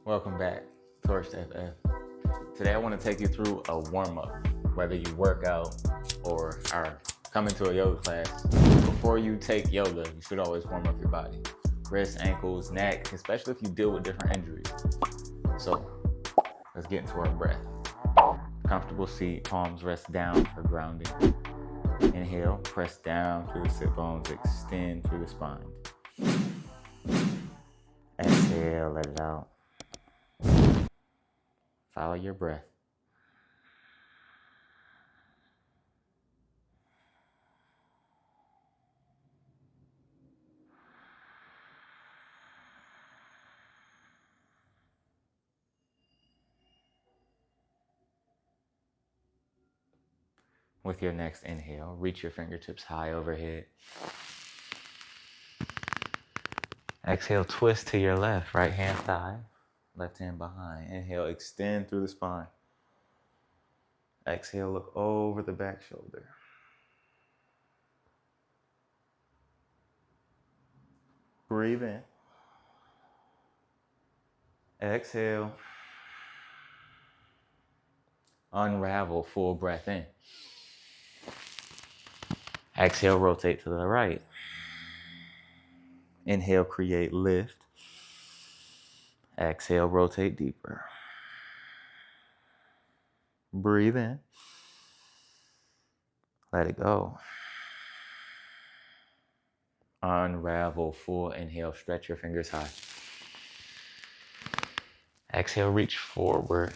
Welcome back, TorchedFF. Today I want to take you through a warm-up, whether you work out or are coming to a yoga class. Before you take yoga, you should always warm up your body. Wrists, ankles, neck, especially if you deal with different injuries. So let's get into our breath. Comfortable seat, palms rest down for grounding. Inhale, press down through the sit bones, extend through the spine. Exhale, let it out. Follow your breath. With your next inhale, reach your fingertips high overhead. Exhale, twist to your left, right hand thigh, left hand behind. Inhale, extend through the spine. Exhale, look over the back shoulder. Breathe in. Exhale. Unravel, full breath in. Exhale, rotate to the right. Inhale, create lift. Exhale, rotate deeper. Breathe in. Let it go. Unravel, full inhale, stretch your fingers high. Exhale, reach forward.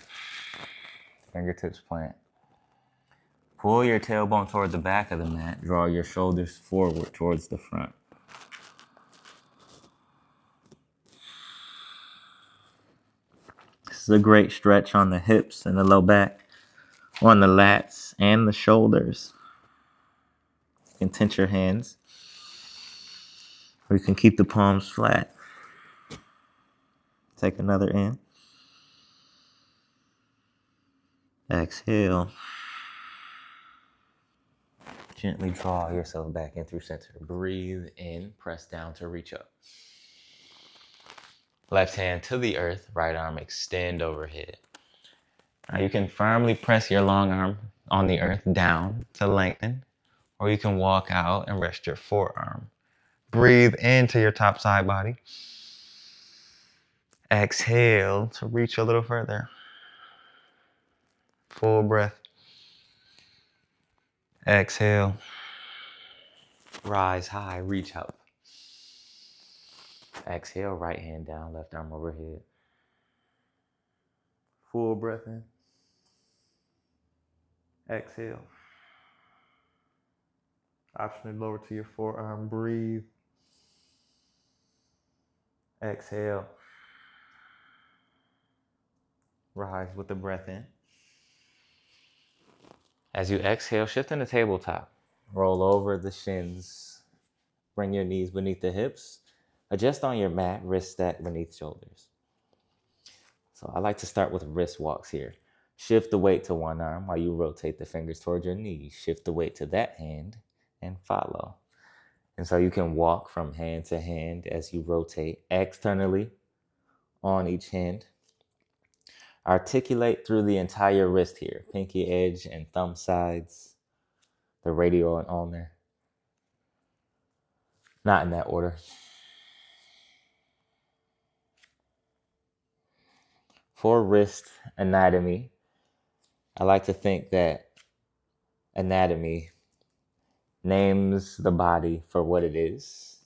Fingertips plant. Pull your tailbone toward the back of the mat. Draw your shoulders forward towards the front. This is a great stretch on the hips and the low back, on the lats and the shoulders. You can tense your hands, or you can keep the palms flat. Take another in. Exhale. Gently draw yourself back in through center. Breathe in, press down to reach up. Left hand to the earth, right arm extend overhead. Now you can firmly press your long arm on the earth down to lengthen, or you can walk out and rest your forearm. Breathe into your top side body. Exhale to reach a little further. Full breath. Exhale. Rise high, reach up. Exhale, right hand down, left arm overhead. Full breath in. Exhale. Optionally lower to your forearm. Breathe. Exhale. Rise with the breath in. As you exhale, shift in the tabletop. Roll over the shins. Bring your knees beneath the hips. Adjust on your mat, wrist stacked beneath shoulders. So I like to start with wrist walks here. Shift the weight to one arm while you rotate the fingers toward your knees. Shift the weight to that hand and follow. And so you can walk from hand to hand as you rotate externally on each hand. Articulate through the entire wrist here. Pinky edge and thumb sides. The radial and ulnar. Not in that order. For wrist anatomy, I like to think that anatomy names the body for what it is.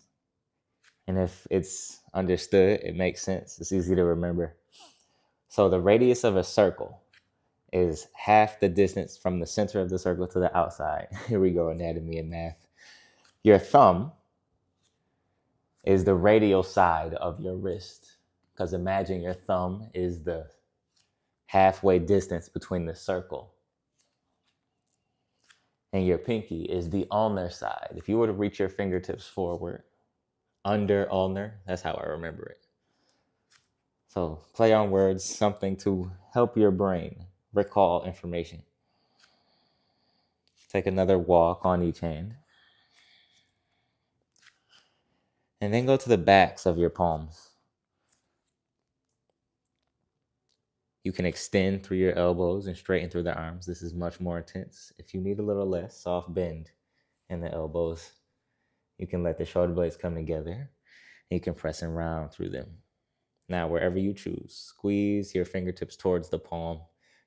And if it's understood, it makes sense. It's easy to remember. So the radius of a circle is half the distance from the center of the circle to the outside. Here we go, anatomy and math. Your thumb is the radial side of your wrist. Because imagine your thumb is the halfway distance between the circle. And your pinky is the ulnar side. If you were to reach your fingertips forward, under ulnar, that's how I remember it. So play on words, something to help your brain recall information. Take another walk on each hand. And then go to the backs of your palms. You can extend through your elbows and straighten through the arms. This is much more intense. If you need a little less soft bend in the elbows, you can let the shoulder blades come together. You can press and round through them. Now, wherever you choose, squeeze your fingertips towards the palm.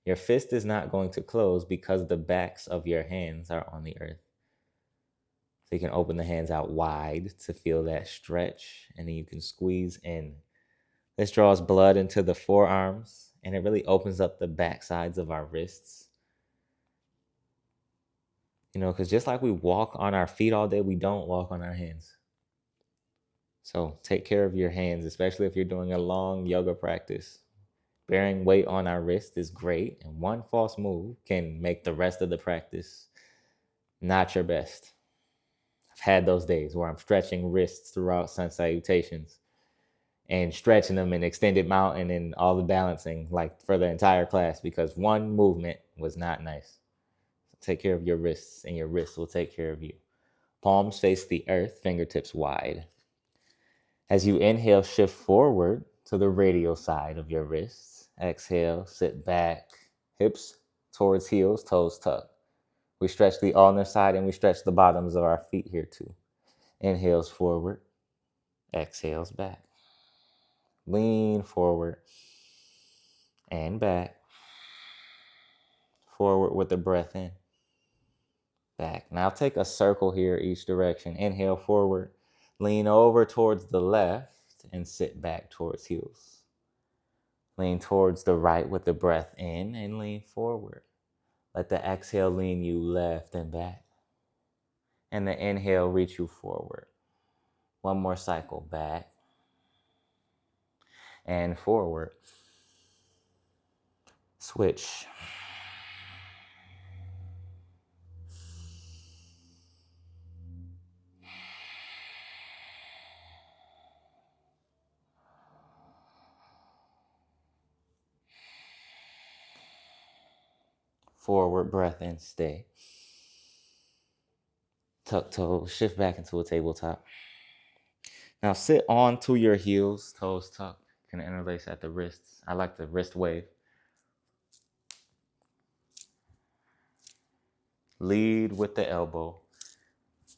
Your fist is not going to close because the backs of your hands are on the earth. So you can open the hands out wide to feel that stretch, and then you can squeeze in. This draws blood into the forearms, and it really opens up the back sides of our wrists. Because just like we walk on our feet all day, we don't walk on our hands. So take care of your hands, especially if you're doing a long yoga practice. Bearing weight on our wrist is great, and one false move can make the rest of the practice not your best. I've had those days where I'm stretching wrists throughout sun salutations and stretching them in extended mountain and all the balancing like for the entire class because one movement was not nice. So take care of your wrists, and your wrists will take care of you. Palms face the earth, fingertips wide. As you inhale, shift forward to the radial side of your wrists. Exhale, sit back, hips towards heels, toes tucked. We stretch the ulnar side and we stretch the bottoms of our feet here too. Inhales forward, exhales back. Lean forward and back. Forward with the breath in. Back. Now take a circle here each direction. Inhale forward, lean over towards the left and sit back towards heels. Lean towards the right with the breath in and lean forward. Let the exhale lean you left and back. And the inhale reach you forward. One more cycle, back and forward. Switch. Forward breath in, stay. Tuck toes, shift back into a tabletop. Now sit onto your heels, toes tucked. You can interlace at the wrists. I like the wrist wave. Lead with the elbow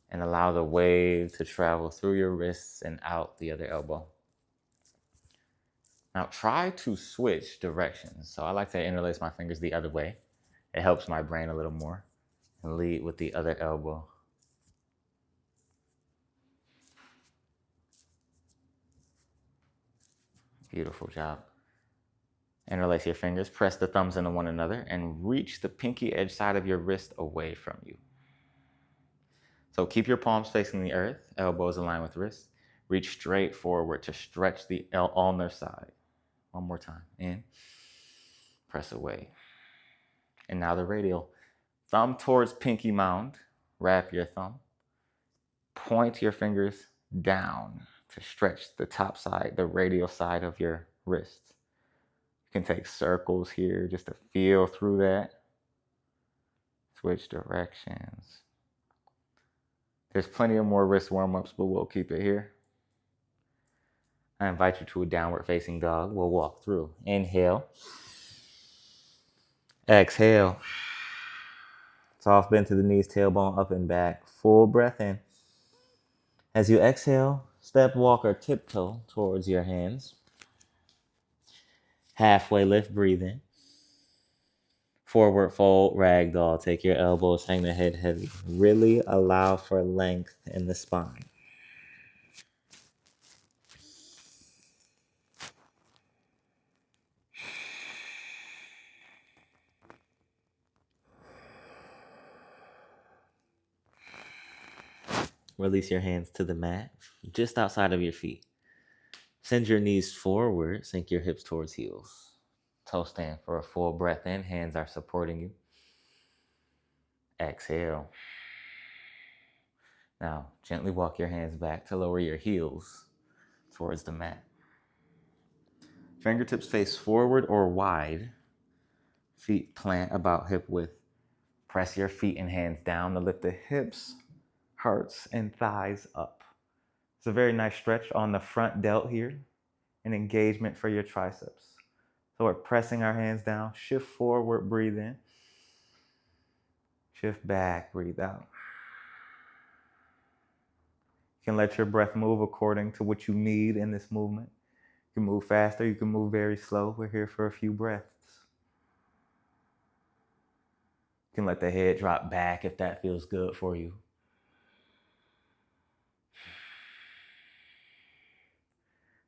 and allow the wave to travel through your wrists and out the other elbow. Now try to switch directions. So I like to interlace my fingers the other way. It helps my brain a little more. And lead with the other elbow. Beautiful job. Interlace your fingers, press the thumbs into one another, and reach the pinky edge side of your wrist away from you. So keep your palms facing the earth, elbows aligned with wrists. Reach straight forward to stretch the ulnar side. One more time. In. Press away. And now the radial. Thumb towards pinky mound. Wrap your thumb. Point your fingers down to stretch the top side, the radial side of your wrist. You can take circles here just to feel through that. Switch directions. There's plenty of more wrist warm-ups, but we'll keep it here. I invite you to a downward facing dog. We'll walk through. Inhale. Exhale. Soft bend to the knees, tailbone up and back. Full breath in. As you exhale, step, walk, or tiptoe towards your hands. Halfway lift, breathe in. Forward fold, ragdoll. Take your elbows, hang the head heavy. Really allow for length in the spine. Release your hands to the mat, just outside of your feet. Send your knees forward, sink your hips towards heels. Toe stand for a full breath in, hands are supporting you. Exhale. Now, gently walk your hands back to lower your heels towards the mat. Fingertips face forward or wide. Feet plant about hip width. Press your feet and hands down to lift the hips, hearts, and thighs up. It's a very nice stretch on the front delt here, an engagement for your triceps. So we're pressing our hands down. Shift forward, breathe in. Shift back, breathe out. You can let your breath move according to what you need in this movement. You can move faster, you can move very slow. We're here for a few breaths. You can let the head drop back if that feels good for you.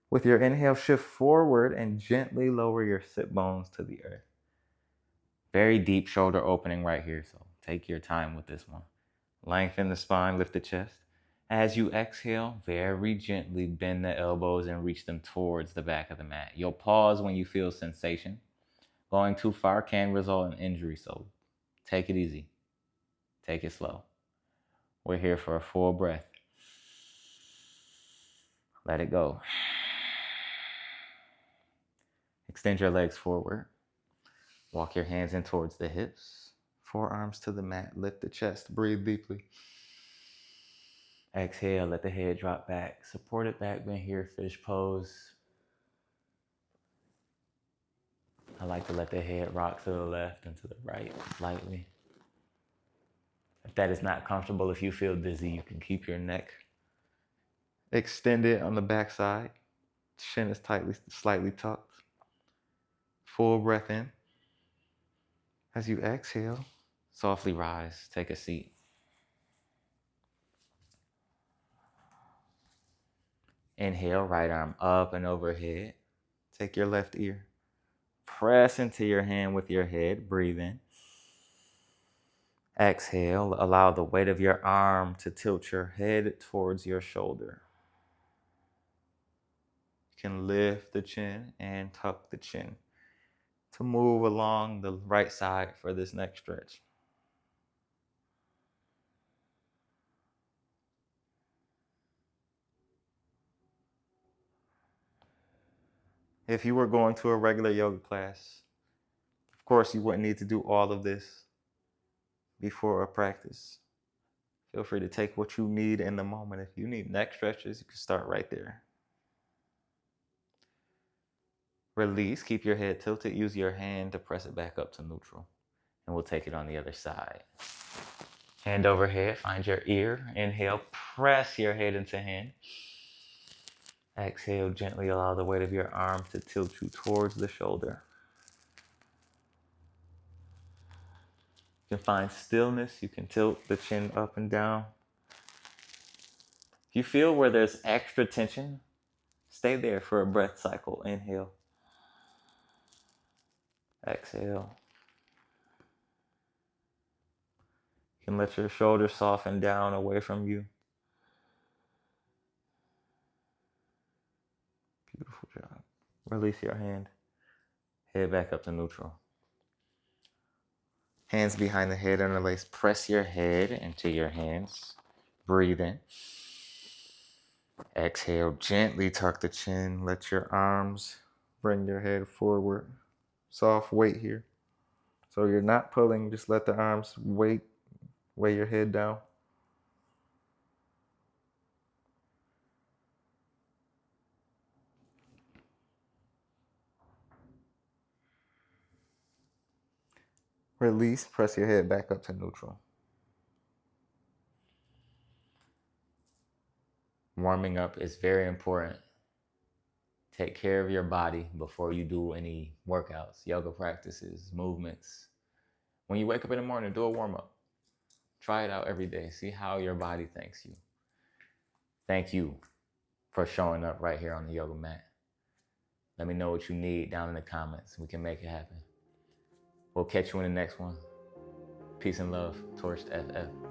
With your inhale, shift forward and gently lower your sit bones to the earth. Very deep shoulder opening right here, so take your time with this one. Lengthen the spine, lift the chest. As you exhale, very gently bend the elbows and reach them towards the back of the mat. You'll pause when you feel sensation. Going too far can result in injury, so take it easy. Take it slow. We're here for a full breath. Let it go. Extend your legs forward. Walk your hands in towards the hips. Forearms to the mat. Lift the chest. Breathe deeply. Exhale, let the head drop back. Support it back, been here, fish pose. I like to let the head rock to the left and to the right slightly. If that is not comfortable, if you feel dizzy, you can keep your neck extended on the back side. Chin is slightly tucked. Full breath in. As you exhale, softly rise, take a seat. Inhale, right arm up and overhead. Take your left ear. Press into your hand with your head. Breathe in. Exhale, allow the weight of your arm to tilt your head towards your shoulder. You can lift the chin and tuck the chin to move along the right side for this next stretch. If you were going to a regular yoga class, of course you wouldn't need to do all of this before a practice. Feel free to take what you need in the moment. If you need neck stretches, you can start right there. Release, keep your head tilted. Use your hand to press it back up to neutral. And we'll take it on the other side. Hand over head, find your ear. Inhale, press your head into hand. Exhale, gently allow the weight of your arm to tilt you towards the shoulder. You can find stillness. You can tilt the chin up and down. If you feel where there's extra tension, stay there for a breath cycle. Inhale. Exhale. You can let your shoulders soften down away from you. Beautiful job. Release your hand. Head back up to neutral. Hands behind the head, interlace. Press your head into your hands. Breathe in. Exhale, gently tuck the chin. Let your arms bring your head forward. Soft weight here. So you're not pulling, just let the arms weigh your head down. Release, press your head back up to neutral. Warming up is very important. Take care of your body before you do any workouts, yoga practices, movements. When you wake up in the morning, do a warm-up. Try it out every day. See how your body thanks you. Thank you for showing up right here on the yoga mat. Let me know what you need down in the comments. We can make it happen. We'll catch you in the next one. Peace and love. TorchedFF.